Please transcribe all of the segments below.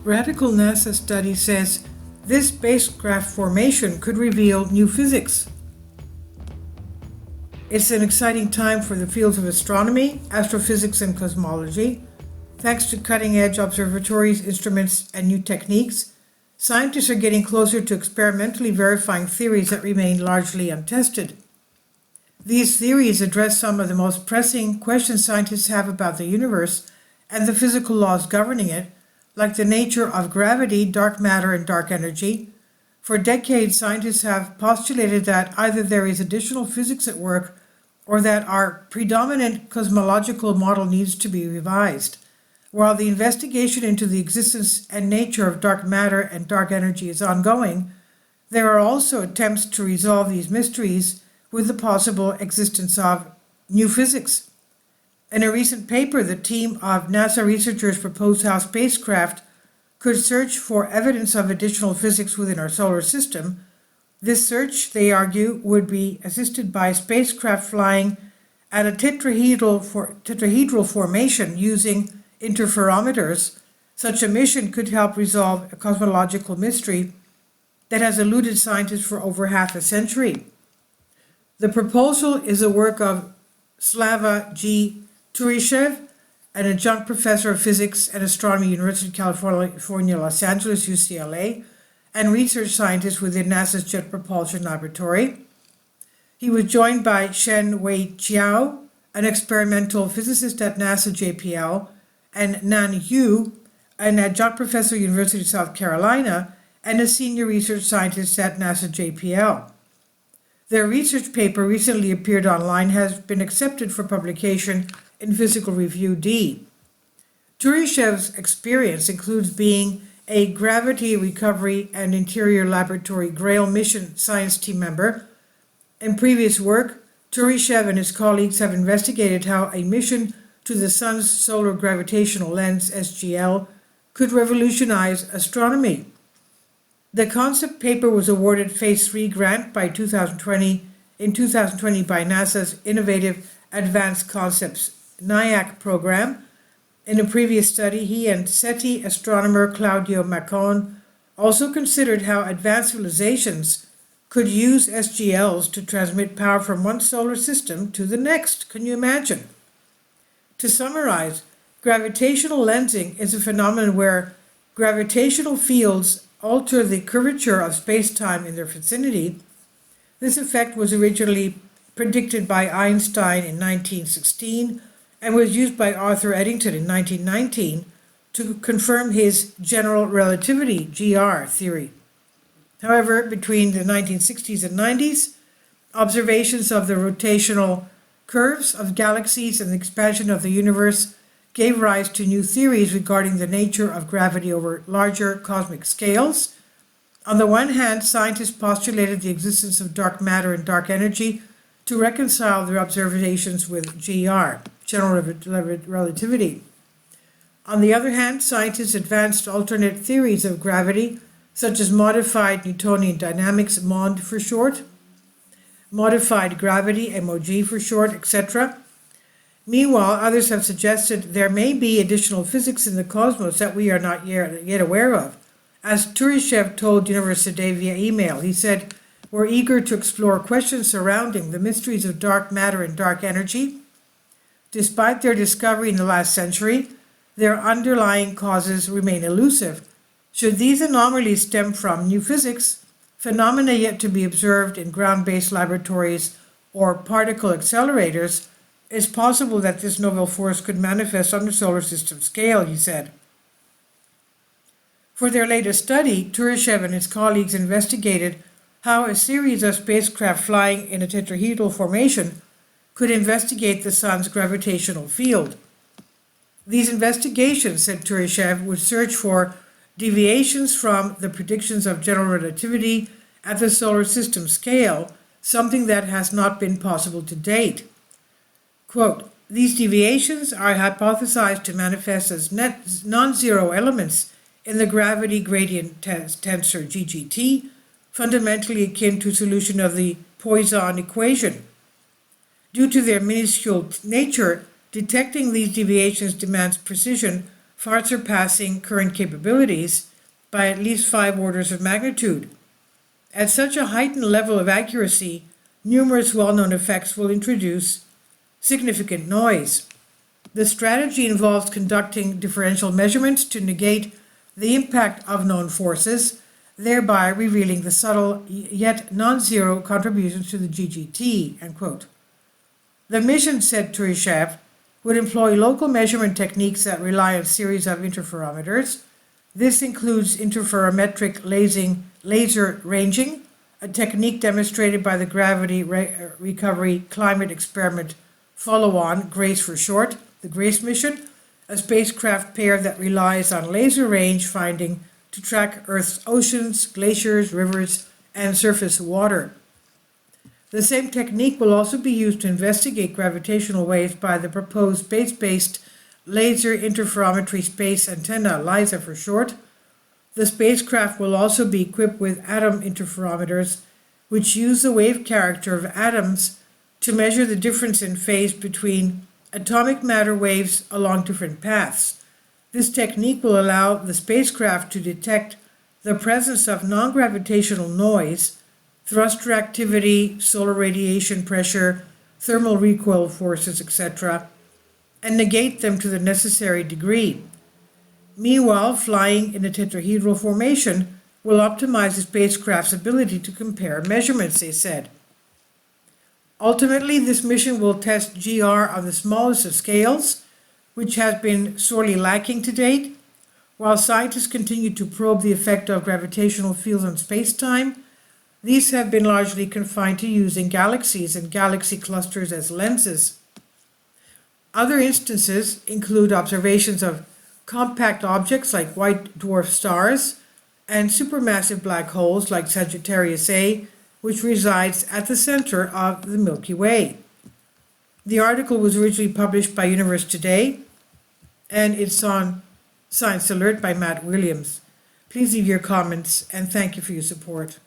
Radical NASA study says this spacecraft formation could reveal new physics. It's an exciting time for the fields of astronomy, astrophysics, and cosmology. Thanks to cutting-edge observatories, instruments, and new techniques, scientists are getting closer to experimentally verifying theories that remain largely untested. These theories address some of the most pressing questions scientists have about the universe and the physical laws governing it, like the nature of gravity, dark matter, and dark energy. For decades, scientists have postulated that either there is additional physics at work or that our predominant cosmological model needs to be revised. While the investigation into the existence and nature of dark matter and dark energy is ongoing, there are also attempts to resolve these mysteries with the possible existence of new physics. In a recent paper, the team of NASA researchers proposed how spacecraft could search for evidence of additional physics within our solar system. This search, they argue, would be assisted by spacecraft flying at a tetrahedral formation using interferometers. Such a mission could help resolve a cosmological mystery that has eluded scientists for over half a century. The proposal is the work of Slava G. Turishev, an adjunct professor of physics and astronomy, University of California, Los Angeles, UCLA, and research scientist within NASA's Jet Propulsion Laboratory. He was joined by Shen Wei Chiao, an experimental physicist at NASA JPL, and Nan Yu, an adjunct professor at University of South Carolina, and a senior research scientist at NASA JPL. Their research paper recently appeared online has been accepted for publication in Physical Review D. Turishev's experience includes being a Gravity Recovery and Interior Laboratory GRAIL mission science team member. In previous work, Turishev and his colleagues have investigated how a mission to the Sun's Solar Gravitational Lens, SGL, could revolutionize astronomy. The concept paper was awarded Phase 3 grant in 2020 by NASA's Innovative Advanced Concepts NIAC program. In a previous study, he and SETI astronomer Claudio Macon also considered how advanced civilizations could use SGLs to transmit power from one solar system to the next. Can you imagine? To summarize, gravitational lensing is a phenomenon where gravitational fields alter the curvature of space-time in their vicinity. This effect was originally predicted by Einstein in 1916 and was used by Arthur Eddington in 1919 to confirm his general relativity, GR, theory. However, between the 1960s and 90s, observations of the rotational curves of galaxies and the expansion of the universe gave rise to new theories regarding the nature of gravity over larger cosmic scales. On the one hand, scientists postulated the existence of dark matter and dark energy to reconcile their observations with GR, general relativity. On the other hand, scientists advanced alternate theories of gravity, such as modified Newtonian dynamics, MOND for short, modified gravity, MOG for short, etc. Meanwhile, others have suggested there may be additional physics in the cosmos that we are not yet aware of. As Turishev told University Today via email, he said, "We're eager to explore questions surrounding the mysteries of dark matter and dark energy. Despite their discovery in the last century, their underlying causes remain elusive. Should these anomalies stem from new physics, phenomena yet to be observed in ground-based laboratories or particle accelerators, it's possible that this novel force could manifest on the solar system scale," he said. For their latest study, Turishev and his colleagues investigated how a series of spacecraft flying in a tetrahedral formation could investigate the Sun's gravitational field. These investigations, said Turishev, would search for deviations from the predictions of general relativity at the solar system scale, something that has not been possible to date. Quote, "These deviations are hypothesized to manifest as non-zero elements in the gravity gradient tensor GGT, fundamentally akin to solution of the Poisson equation. Due to their minuscule nature, detecting these deviations demands precision far surpassing current capabilities by at least 5 orders of magnitude. At such a heightened level of accuracy, numerous well-known effects will introduce significant noise. The strategy involves conducting differential measurements to negate the impact of known forces, thereby revealing the subtle yet non-zero contributions to the GGT, end quote. The mission, said Turishev, would employ local measurement techniques that rely on a series of interferometers. This includes interferometric laser ranging, a technique demonstrated by the Gravity Recovery Climate Experiment follow-on, GRACE for short, the GRACE mission, a spacecraft pair that relies on laser range finding to track Earth's oceans, glaciers, rivers, and surface water. The same technique will also be used to investigate gravitational waves by the proposed space-based Laser Interferometry Space Antenna, LISA for short. The spacecraft will also be equipped with atom interferometers, which use the wave character of atoms to measure the difference in phase between atomic matter waves along different paths. This technique will allow the spacecraft to detect the presence of non-gravitational noise, thruster activity, solar radiation pressure, thermal recoil forces, etc., and negate them to the necessary degree. Meanwhile, flying in a tetrahedral formation will optimize the spacecraft's ability to compare measurements, they said. Ultimately, this mission will test GR on the smallest of scales, which has been sorely lacking to date. While scientists continue to probe the effect of gravitational fields on space-time, these have been largely confined to using galaxies and galaxy clusters as lenses. Other instances include observations of compact objects like white dwarf stars and supermassive black holes like Sagittarius A, which resides at the center of the Milky Way. The article was originally published by Universe Today, and it's on Science Alert by Matt Williams. Please leave your comments, and thank you for your support.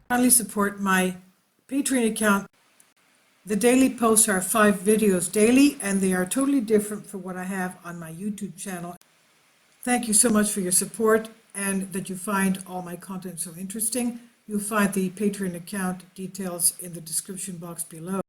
Kindly support my Patreon account. The daily posts are 5 videos daily, and they are totally different from what I have on my YouTube channel. Thank you so much for your support and that you find all my content so interesting. You'll find the Patreon account details in the description box below.